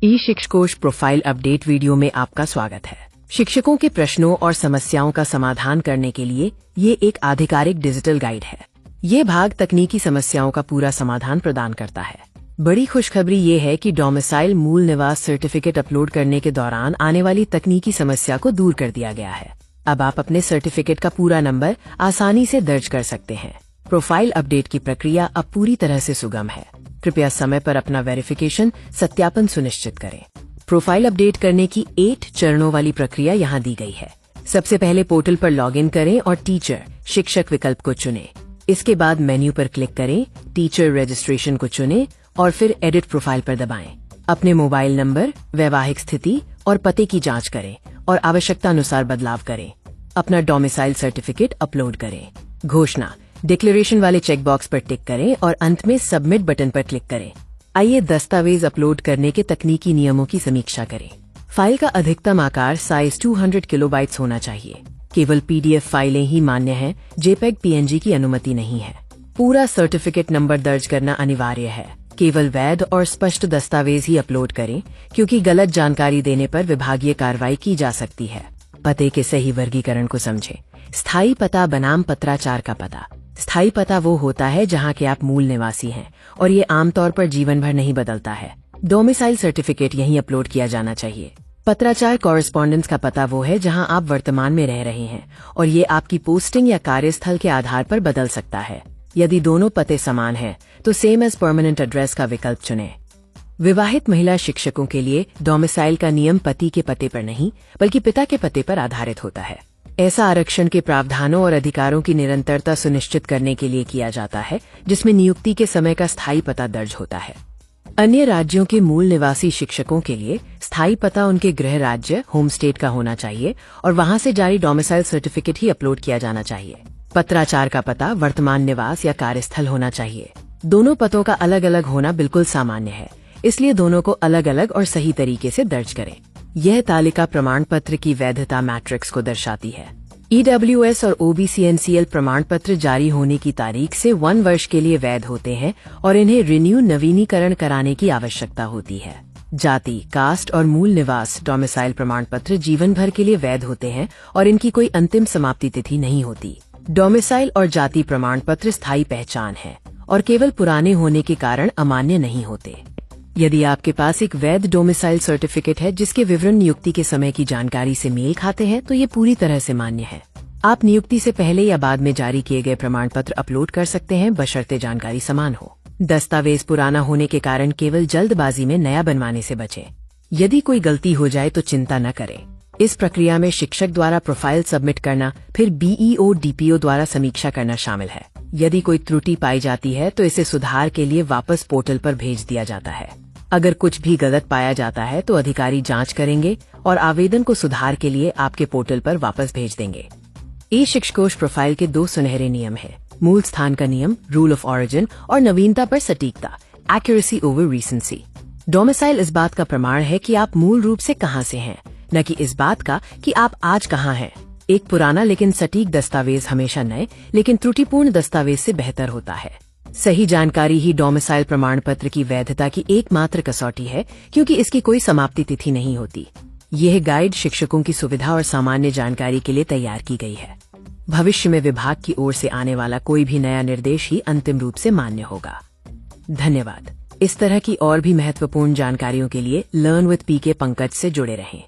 ई शिक्षकोश profile update video में आपका स्वागत है। शिक्षकों के प्रश्नों और समस्याओं का समाधान करने के लिए ये एक आधिकारिक डिजिटल गाइड है। ये भाग तकनीकी समस्याओं का पूरा समाधान प्रदान करता है। बड़ी खुशखबरी ये है कि डोमिसाइल मूल निवास सर्टिफिकेट अपलोड करने के दौरान आने वाली तकनीकी समस्या को दूर कर दिया गया है। अब आप अपने सर्टिफिकेट का पूरा नंबर आसानी से दर्ज कर सकते हैं। प्रोफाइल अपडेट की प्रक्रिया अब पूरी तरह से सुगम है। कृपया समय पर अपना वेरिफिकेशन सत्यापन सुनिश्चित करें। प्रोफाइल अपडेट करने की 8 चरणों वाली प्रक्रिया यहाँ दी गई है। सबसे पहले पोर्टल पर लॉगिन करें और टीचर शिक्षक विकल्प को चुनें। इसके बाद मेन्यू पर क्लिक करें, टीचर रजिस्ट्रेशन को चुनें और फिर एडिट प्रोफाइल पर दबाएं। अपने मोबाइल नंबर, वैवाहिक स्थिति और पते की जांच करें और आवश्यकता अनुसार बदलाव करें। अपना डोमिसाइल सर्टिफिकेट अपलोड करें। घोषणा डिक्लेरेशन वाले चेकबॉक्स पर टिक करें और अंत में सबमिट बटन पर क्लिक करें। आइए दस्तावेज अपलोड करने के तकनीकी नियमों की समीक्षा करें। फाइल का अधिकतम आकार साइज 200 किलोबाइट्स होना चाहिए। केवल पीडीएफ फाइलें ही मान्य हैं, जेपीईजी पीएनजी की अनुमति नहीं है। पूरा सर्टिफिकेट नंबर दर्ज करना अनिवार्य है। केवल वैध और स्पष्ट दस्तावेज ही अपलोड करें, क्योंकि गलत जानकारी देने पर विभागीय कार्रवाई की जा सकती है। पते के सही वर्गीकरण को समझें। स्थायी पता बनाम पत्राचार का पता। स्थायी पता वो होता है जहाँ के आप मूल निवासी हैं और ये आमतौर पर जीवन भर नहीं बदलता है। डोमिसाइल सर्टिफिकेट यहीं अपलोड किया जाना चाहिए। पत्राचार कॉरेस्पॉन्डेंस का पता वो है जहाँ आप वर्तमान में रह रहे हैं और ये आपकी पोस्टिंग या कार्यस्थल के आधार पर बदल सकता है। यदि दोनों पते समान हैं, तो सेम एज परमानेंट एड्रेस का विकल्प चुनें। विवाहित महिला शिक्षकों के लिए डोमिसाइल का नियम पति के पते पर नहीं, बल्कि पिता के पते पर आधारित होता है। ऐसा आरक्षण के प्रावधानों और अधिकारों की निरंतरता सुनिश्चित करने के लिए किया जाता है, जिसमें नियुक्ति के समय का स्थायी पता दर्ज होता है। अन्य राज्यों के मूल निवासी शिक्षकों के लिए स्थायी पता उनके गृह राज्य होम स्टेट का होना चाहिए और वहां से जारी डोमिसाइल सर्टिफिकेट ही अपलोड किया जाना चाहिए। पत्राचार का पता वर्तमान निवास या कार्यस्थल होना चाहिए। दोनों पतों का अलग अलग होना बिल्कुल सामान्य है, इसलिए दोनों को अलग अलग और सही तरीके से दर्ज करें। यह तालिका प्रमाण पत्र की वैधता मैट्रिक्स को दर्शाती है। EWS और OBCNCL प्रमाण पत्र जारी होने की तारीख से 1 वर्ष के लिए वैध होते हैं और इन्हें रिन्यू नवीनीकरण कराने की आवश्यकता होती है। जाति, कास्ट और मूल निवास डोमिसाइल प्रमाण पत्र जीवन भर के लिए वैध होते हैं और इनकी कोई अंतिम समाप्ति तिथि नहीं होती। डोमिसाइल और जाति प्रमाण पत्र स्थायी पहचान है और केवल पुराने होने के कारण अमान्य नहीं होते। यदि आपके पास एक वैध डोमिसाइल सर्टिफिकेट है जिसके विवरण नियुक्ति के समय की जानकारी से मेल खाते हैं, तो ये पूरी तरह से मान्य है। आप नियुक्ति से पहले या बाद में जारी किए गए प्रमाण पत्र अपलोड कर सकते हैं, बशर्ते जानकारी समान हो। दस्तावेज पुराना होने के कारण केवल जल्दबाजी में नया बनवाने से बचें। यदि कोई गलती हो जाए तो चिंता न करें। इस प्रक्रिया में शिक्षक द्वारा प्रोफाइल सबमिट करना, फिर BEO DPO द्वारा समीक्षा करना शामिल है। यदि कोई त्रुटि पाई जाती है तो इसे सुधार के लिए वापस पोर्टल पर भेज दिया जाता है। अगर कुछ भी गलत पाया जाता है तो अधिकारी जांच करेंगे और आवेदन को सुधार के लिए आपके पोर्टल पर वापस भेज देंगे। ई शिक्षकोश प्रोफाइल के 2 सुनहरे नियम हैं: मूल स्थान का नियम, रूल ऑफ ऑरिजिन, और नवीनता पर सटीकता, एक्यूरेसी ओवर रीसेंसी। डोमिसाइल इस बात का प्रमाण है कि आप मूल रूप से कहां से हैं, न कि इस बात का कि आप आज कहां हैं। एक पुराना लेकिन सटीक दस्तावेज हमेशा नए लेकिन त्रुटिपूर्ण दस्तावेज से बेहतर होता है। सही जानकारी ही डोमिसाइल प्रमाण पत्र की वैधता की एकमात्र कसौटी है, क्योंकि इसकी कोई समाप्ति तिथि नहीं होती। यह गाइड शिक्षकों की सुविधा और सामान्य जानकारी के लिए तैयार की गई है। भविष्य में विभाग की ओर से आने वाला कोई भी नया निर्देश ही अंतिम रूप से मान्य होगा। धन्यवाद। इस तरह की और भी महत्वपूर्ण जानकारियों के लिए लर्न विद PK पंकज से जुड़े रहें।